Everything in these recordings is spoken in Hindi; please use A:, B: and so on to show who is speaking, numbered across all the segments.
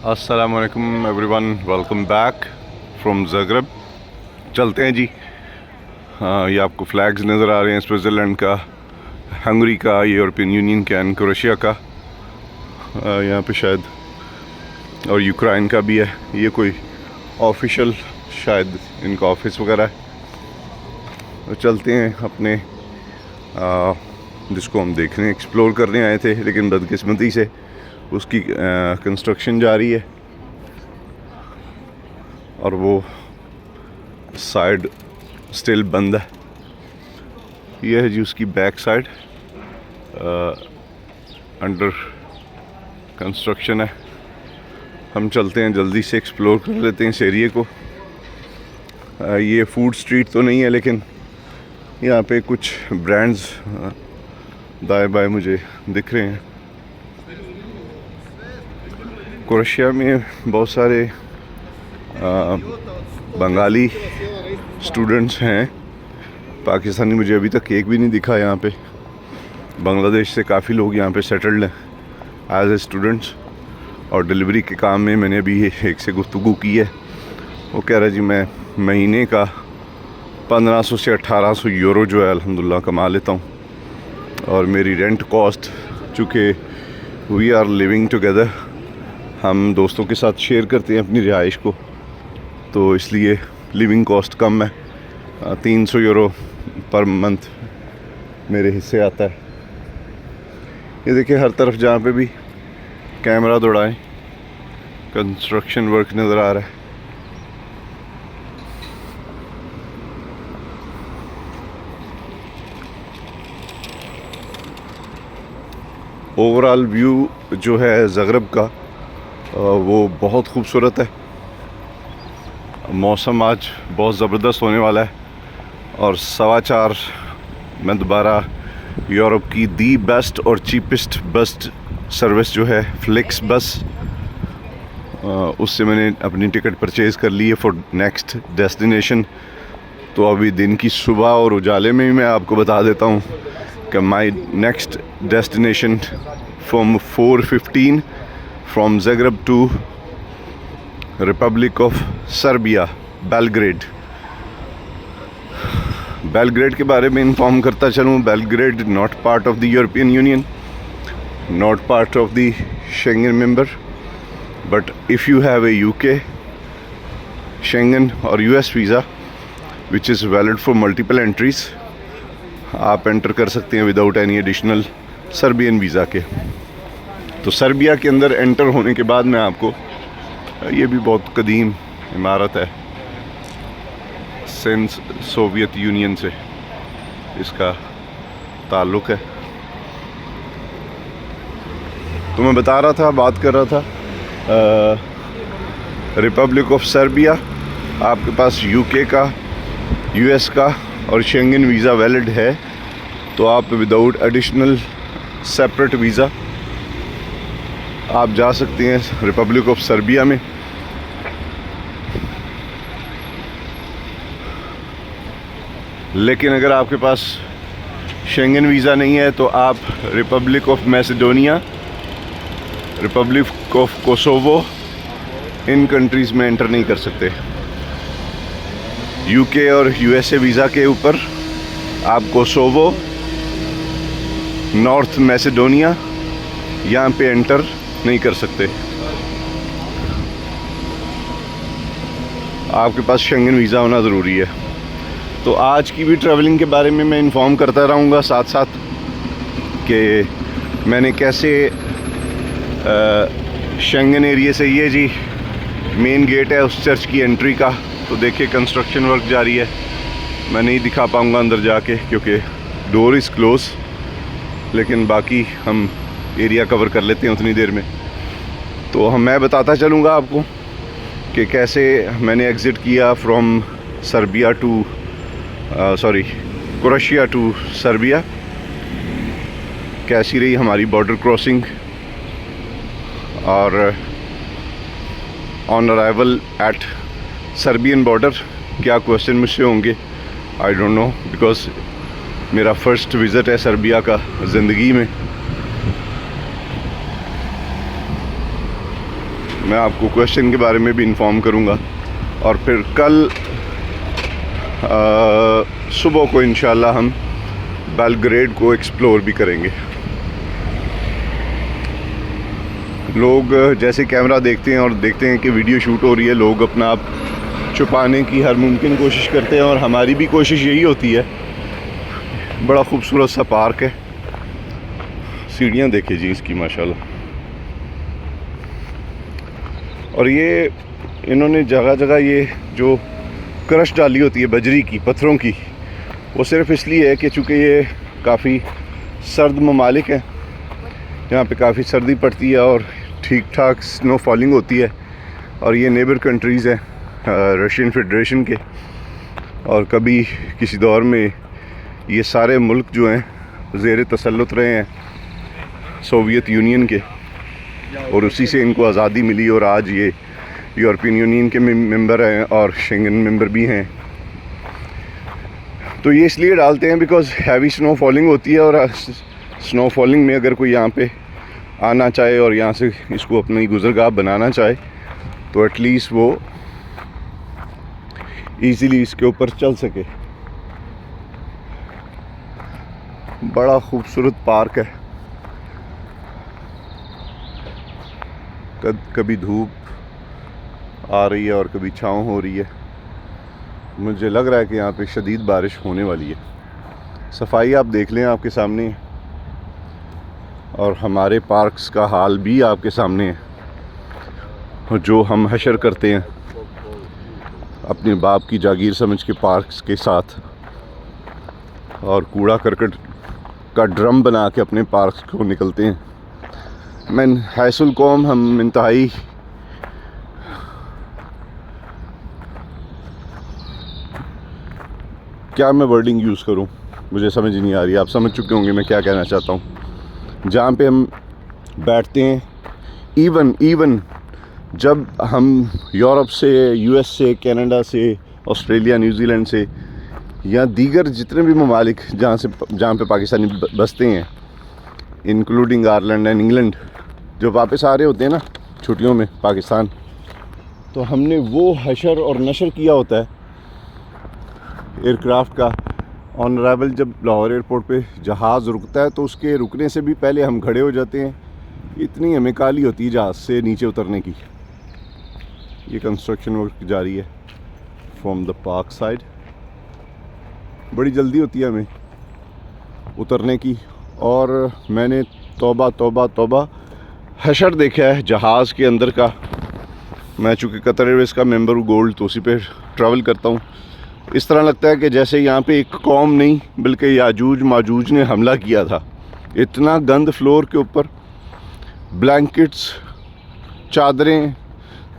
A: अस्सलामुअलैकुम everyone, welcome back from Zagreb. चलते हैं जी। हाँ, ये आपको फ्लैग्स नज़र आ रहे हैं, स्विट्ज़रलैंड का, हंगरी का, यूरोपियन यूनियन का एंड क्रोएशिया का। यहाँ पे शायद और यूक्रेन का भी है। ये कोई ऑफिशियल शायद इनका ऑफिस वगैरह है। तो चलते हैं अपने जिसको हम देखने एक्सप्लोर करने आए थे, लेकिन बदकिस्मती से उसकी कंस्ट्रक्शन जारी है और वो साइड स्टिल बंद है। ये है जी उसकी बैक साइड, अंडर कंस्ट्रक्शन है। हम चलते हैं, जल्दी से एक्सप्लोर कर लेते हैं इस एरिए को। ये फूड स्ट्रीट तो नहीं है, लेकिन यहाँ पे कुछ ब्रांड्स दाएं बाएं मुझे दिख रहे हैं। क्रोएशिया में बहुत सारे बंगाली स्टूडेंट्स हैं। पाकिस्तानी मुझे अभी तक एक भी नहीं दिखा यहाँ पे। बांग्लादेश से काफ़ी लोग यहाँ पे सेटल्ड हैं एज ए स्टूडेंट्स, और डिलीवरी के काम में मैंने अभी एक से गुफ्तगू की है। वो कह रहा जी मैं महीने का 1500 से 1800 यूरो जो है अल्हम्दुलिल्लाह कमा लेता हूँ, और मेरी रेंट कॉस्ट, चूँकि वी आर लिविंग टुगेदर, हम दोस्तों के साथ शेयर करते हैं अपनी रिहाइश को, तो इसलिए लिविंग कॉस्ट कम है। 300 यूरो पर मंथ मेरे हिस्से आता है। ये देखिए हर तरफ जहाँ पे भी कैमरा दौड़ाएं कंस्ट्रक्शन वर्क नज़र आ रहा है। ओवरऑल व्यू जो है ज़ाग्रेब का वो बहुत खूबसूरत है। मौसम आज बहुत ज़बरदस्त होने वाला है, और 4:15 में दोबारा यूरोप की दी बेस्ट और चीपेस्ट बस सर्विस जो है फ्लिक्स बस, उससे मैंने अपनी टिकट परचेज़ कर ली है फॉर नेक्स्ट डेस्टिनेशन। तो अभी दिन की सुबह और उजाले में ही मैं आपको बता देता हूँ कि my next destination from 4:15 from Zagreb to Republic of Serbia, Belgrade. Belgrade के बारे में इन्फॉर्म करता चलूँ, Belgrade not part of the European Union, not part of the Schengen member, but if you have a UK, Schengen और US visa which is valid for multiple entries, आप एंटर कर सकते हैं without any additional Serbian visa के। तो सर्बिया के अंदर एंटर होने के बाद मैं आपको, ये भी बहुत कदीम इमारत है, सिंस सोवियत यूनियन से इसका ताल्लुक़ है। तो मैं बता रहा था, बात कर रहा था, रिपब्लिक ऑफ सर्बिया, आपके पास यूके का, यूएस का और शेंगन वीज़ा वैलिड है, तो आप विदाउट एडिशनल सेपरेट वीज़ा आप जा सकते हैं रिपब्लिक ऑफ सर्बिया में। लेकिन अगर आपके पास शेंगन वीज़ा नहीं है तो आप Republic of Macedonia, Republic of Kosovo, in countries में एंटर नहीं कर सकते। यूके और यूएसए वीज़ा के ऊपर आप कोसोवो, नॉर्थ मैसेडोनिया, यहाँ पे एंटर नहीं कर सकते। आपके पास शेंगन वीज़ा होना ज़रूरी है। तो आज की भी ट्रैवलिंग के बारे में मैं इन्फॉर्म करता रहूँगा साथ साथ, कि मैंने कैसे शेंगन एरिया से, ये जी मेन गेट है उस चर्च की एंट्री का, तो देखिए कंस्ट्रक्शन वर्क जारी है। मैं नहीं दिखा पाऊँगा अंदर जाके क्योंकि डोर इज़ क्लोज, लेकिन बाकी हम एरिया कवर कर लेते हैं उतनी देर में। तो मैं बताता चलूँगा आपको कि कैसे मैंने एग्ज़िट किया from Serbia to Croatia to Serbia, कैसी रही हमारी बॉर्डर क्रॉसिंग, और on arrival at Serbian border क्या क्वेश्चन मुझसे होंगे, आई डोंट नो, बिकॉज़ मेरा फ़र्स्ट विज़िट है सर्बिया का ज़िंदगी में। मैं आपको क्वेश्चन के बारे में भी इन्फॉर्म करूँगा। और फिर कल सुबह को इंशाल्लाह हम बेलग्रेड को एक्सप्लोर भी करेंगे। लोग जैसे कैमरा देखते हैं और देखते हैं कि वीडियो शूट हो रही है, लोग अपना आप छुपाने की हर मुमकिन कोशिश करते हैं और हमारी भी कोशिश यही होती है। बड़ा खूबसूरत सा पार्क है, सीढ़ियाँ देखिए जी इसकी माशाल्लाह। और ये इन्होंने जगह जगह ये जो क्रश डाली होती है बजरी की, पत्थरों की, वो सिर्फ इसलिए है कि चूँकि ये काफ़ी सर्द ममालिक हैं, यहाँ पे काफ़ी सर्दी पड़ती है और ठीक ठाक स्नो फॉलिंग होती है। और ये नेबर कंट्रीज़ हैं रशियन फेडरेशन के, और कभी किसी दौर में ये सारे मुल्क जो हैं ज़ेर तसल्लुत रहे हैं सोवियत यूनियन के, और उसी से इनको आज़ादी मिली और आज ये यूरोपियन यूनियन के मेंबर हैं और शेंगन मेंबर भी हैं। तो ये इसलिए डालते हैं बिकॉज़ हैवी स्नो फॉलिंग होती है, और स्नो फॉलिंग में अगर कोई यहाँ पे आना चाहे और यहाँ से इसको अपनी गुज़रगाह बनाना चाहे तो एटलीस्ट वो इजीली इसके ऊपर चल सके। बड़ा खूबसूरत पार्क है। कभी धूप आ रही है और कभी छाँव हो रही है। मुझे लग रहा है कि यहाँ पे शदीद बारिश होने वाली है। सफाई आप देख लें आपके सामने, और हमारे पार्क्स का हाल भी आपके सामने है। और जो हम हशर करते हैं अपने बाप की जागीर समझ के पार्क्स के साथ, और कूड़ा करकट का ड्रम बना के अपने पार्क्स को निकलते हैं। मैं हैसुल कौम हम इंतहाई क्या मैं वर्डिंग यूज़ करूं, मुझे समझ नहीं आ रही। आप समझ चुके होंगे मैं क्या कहना चाहता हूं। जहाँ पे हम बैठते हैं, इवन जब हम यूरोप से, यूएस से, कनाडा से, ऑस्ट्रेलिया, न्यूजीलैंड से, या दीगर जितने भी ममालिक जहाँ पे पाकिस्तानी बसते हैं, इंक्लूडिंग आयरलैंड एंड इंग्लैंड, जो वापस आ रहे होते हैं ना छुट्टियों में पाकिस्तान, तो हमने वो हशर और नशर किया होता है एयरक्राफ्ट का। ऑन अराइवल जब लाहौर एयरपोर्ट पे जहाज़ रुकता है तो उसके रुकने से भी पहले हम खड़े हो जाते हैं। इतनी हमें काली होती है जहाज़ से नीचे उतरने की। ये कंस्ट्रक्शन वर्क जारी है फ्रॉम द पार्क साइड। बड़ी जल्दी होती है हमें उतरने की। और मैंने तौबा तौबा तौबा हशर देखा है जहाज़ के अंदर का। मैं चूँकि कतर एयरवेज़ का मेंबर हूँ गोल्ड, तो उसी पे ट्रैवल करता हूँ। इस तरह लगता है कि जैसे यहाँ पे एक कौम नहीं बल्कि याजूज माजूज ने हमला किया था। इतना गंद फ्लोर के ऊपर, ब्लैंकेट्स, चादरें,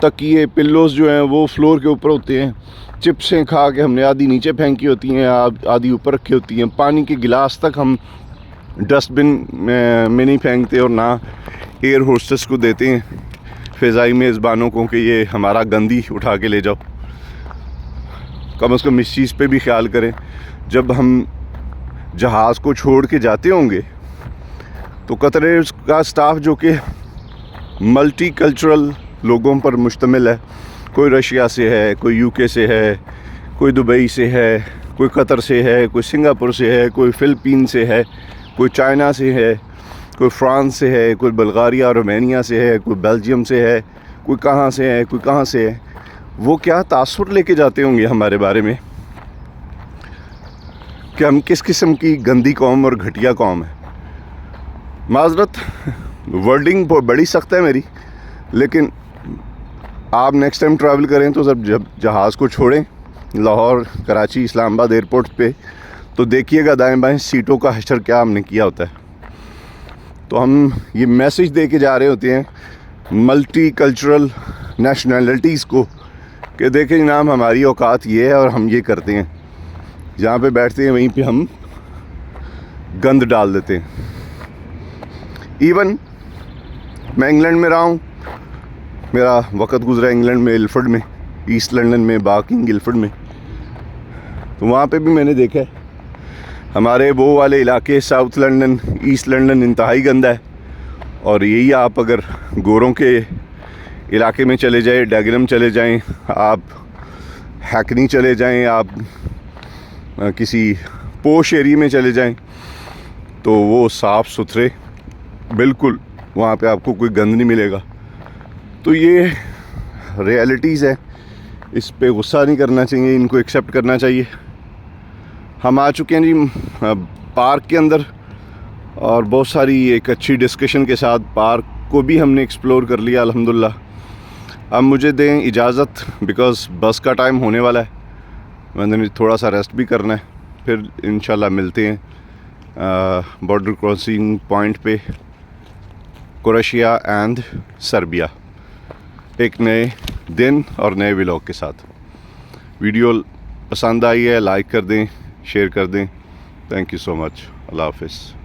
A: तकिए, पिल्लोज़ जो हैं वो फ्लोर के ऊपर होते हैं। चिप्सें खा के हमने आधी नीचे फेंकी होती हैं, आधी ऊपर रखी होती हैं। पानी के गिलास तक हम डस्टबिन में नहीं फेंकते और ना एयर होस्टेस को देते हैं फ़िज़ाई मेज़बानों को कि ये हमारा गंदी उठा के ले जाओ। कम से कम इस चीज़ पे भी ख्याल करें। जब हम जहाज़ को छोड़ के जाते होंगे तो कतर एयरवेज़ का स्टाफ जो कि मल्टी कल्चरल लोगों पर मुश्तमिल है, कोई रशिया से है, कोई यूके से है, कोई दुबई से है, कोई कतर से है, कोई सिंगापुर से है, कोई फ़िलिपीन से है, कोई चाइना से है, कोई फ्रांस से है, कोई बल्गारिया रोमानिया से है, कोई बेल्जियम से है, कोई कहाँ से है, कोई कहाँ से है। वो क्या तासुर लेके जाते होंगे हमारे बारे में कि हम किस किस्म की गंदी कौम और घटिया कौम है। माजरत, वर्डिंग बड़ी सख्त है मेरी, लेकिन आप नेक्स्ट टाइम ट्रैवल करें तो जब जहाज़ को छोड़ें लाहौर, कराची, इस्लामाबाद एयरपोर्ट पे, तो देखिएगा दाएं बाएं सीटों का हशर क्या हमने किया होता है। तो हम ये मैसेज दे के जा रहे होते हैं मल्टी कल्चरल नेशनैलिटीज़ को कि देखें जनाब हमारी औकात ये है और हम ये करते हैं। जहाँ पे बैठते हैं वहीं पे हम गंद डाल देते हैं। इवन मैं इंग्लैंड में रहा हूँ, मेरा वक्त गुजरा इंग्लैंड में, इल्फर्ड में, ईस्ट लंदन में, बाकिंग गिलफर्ड में। तो वहाँ पे भी मैंने देखा है हमारे वो वाले इलाके साउथ लंदन, ईस्ट लंदन इंतहाई गंदा है। और यही आप अगर गोरों के इलाके में चले जाएं, डैगनम चले जाएं, आप हैकनी चले जाएं, आप किसी पोश एरिया में चले जाएं, तो वो साफ़ सुथरे बिल्कुल, वहाँ पे आपको कोई गंद नहीं मिलेगा। तो ये रियलिटीज़ है, इस पे गुस्सा नहीं करना चाहिए, इनको एक्सेप्ट करना चाहिए। हम आ चुके हैं जी पार्क के अंदर, और बहुत सारी एक अच्छी डिस्कशन के साथ पार्क को भी हमने एक्सप्लोर कर लिया अल्हम्दुलिल्लाह। अब मुझे दें इजाज़त, बिकॉज़ बस का टाइम होने वाला है, मैंने थोड़ा सा रेस्ट भी करना है। फिर इंशाल्लाह मिलते हैं बॉर्डर क्रॉसिंग पॉइंट पे क्रोएशिया एंड सर्बिया, एक नए दिन और नए व्लॉग के साथ। वीडियो पसंद आई है लाइक कर दें, शेयर कर दें। Thank you so much. अल्लाह हाफ़िज़।